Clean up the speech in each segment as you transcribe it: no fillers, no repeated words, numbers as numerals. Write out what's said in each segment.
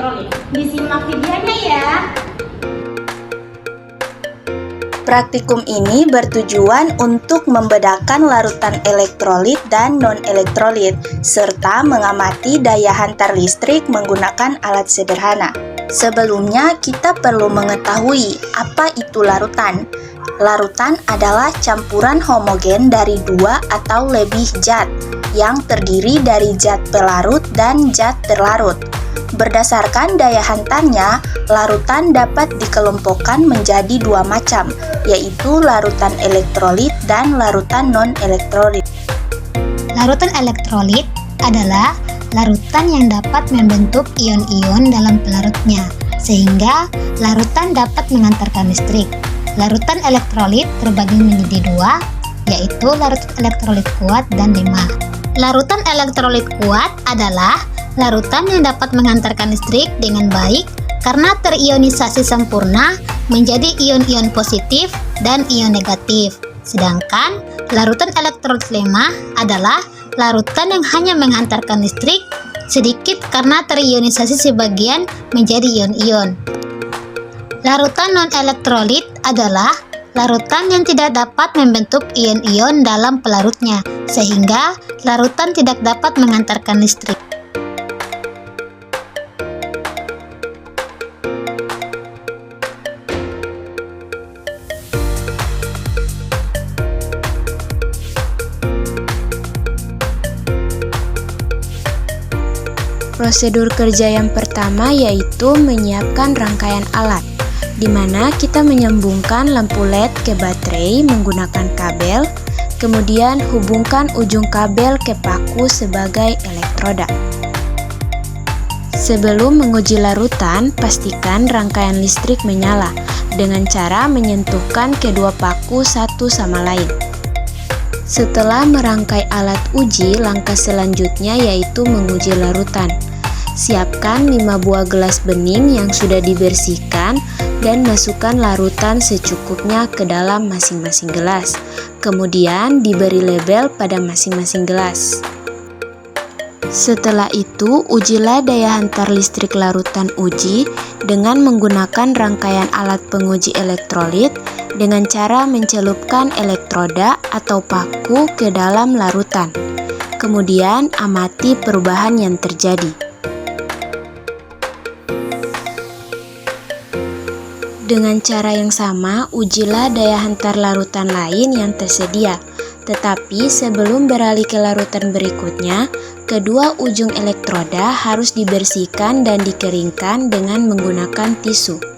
elektrolit. Disimak videonya ya. Praktikum ini bertujuan untuk membedakan larutan elektrolit dan non-elektrolit, serta mengamati daya hantar listrik menggunakan alat sederhana. Sebelumnya, kita perlu mengetahui apa itu larutan. Larutan adalah campuran homogen dari dua atau lebih zat, yang terdiri dari zat pelarut dan zat terlarut. Berdasarkan daya hantarnya, larutan dapat dikelompokkan menjadi dua macam, yaitu larutan elektrolit dan larutan non-elektrolit. Larutan elektrolit adalah larutan yang dapat membentuk ion-ion dalam pelarutnya, sehingga larutan dapat mengantarkan listrik. Larutan elektrolit terbagi menjadi dua, yaitu larutan elektrolit kuat dan lemah. Larutan elektrolit kuat adalah larutan yang dapat mengantarkan listrik dengan baik karena terionisasi sempurna menjadi ion-ion positif dan ion negatif. Sedangkan larutan elektrolit lemah adalah larutan yang hanya mengantarkan listrik sedikit karena terionisasi sebagian menjadi ion-ion. Larutan non-elektrolit adalah larutan yang tidak dapat membentuk ion-ion dalam pelarutnya, sehingga larutan tidak dapat mengantarkan listrik. Prosedur kerja yang pertama yaitu menyiapkan rangkaian alat, di mana kita menyambungkan lampu LED ke baterai menggunakan kabel, kemudian hubungkan ujung kabel ke paku sebagai elektroda. Sebelum menguji larutan, pastikan rangkaian listrik menyala dengan cara menyentuhkan kedua paku satu sama lain. Setelah merangkai alat uji, langkah selanjutnya yaitu menguji larutan. Siapkan 5 buah gelas bening yang sudah dibersihkan dan masukkan larutan secukupnya ke dalam masing-masing gelas. Kemudian diberi label pada masing-masing gelas. Setelah itu, ujilah daya hantar listrik larutan uji dengan menggunakan rangkaian alat penguji elektrolit dengan cara mencelupkan elektroda atau paku ke dalam larutan. Kemudian amati perubahan yang terjadi. Dengan cara yang sama, ujilah daya hantar larutan lain yang tersedia. Tetapi sebelum beralih ke larutan berikutnya, kedua ujung elektroda harus dibersihkan dan dikeringkan dengan menggunakan tisu.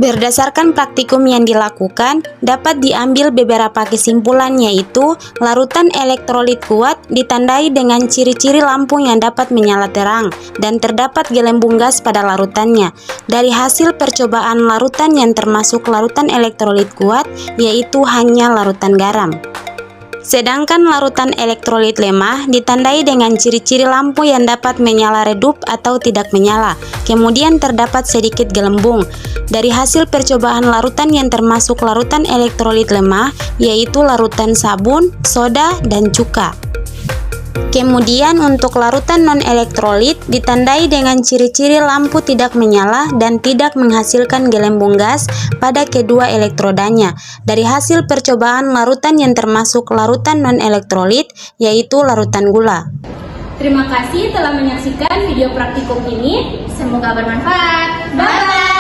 Berdasarkan praktikum yang dilakukan, dapat diambil beberapa kesimpulan, yaitu larutan elektrolit kuat ditandai dengan ciri-ciri lampu yang dapat menyala terang dan terdapat gelembung gas pada larutannya. Dari hasil percobaan larutan yang termasuk larutan elektrolit kuat, yaitu hanya larutan garam. Sedangkan larutan elektrolit lemah ditandai dengan ciri-ciri lampu yang dapat menyala redup atau tidak menyala, kemudian terdapat sedikit gelembung. Dari hasil percobaan larutan yang termasuk larutan elektrolit lemah, yaitu larutan sabun, soda, dan cuka. Kemudian untuk larutan non-elektrolit ditandai dengan ciri-ciri lampu tidak menyala dan tidak menghasilkan gelembung gas pada kedua elektrodanya. Dari hasil percobaan larutan yang termasuk larutan non-elektrolit yaitu larutan gula. Terima kasih telah menyaksikan video praktikum ini. Semoga bermanfaat. Bye-bye.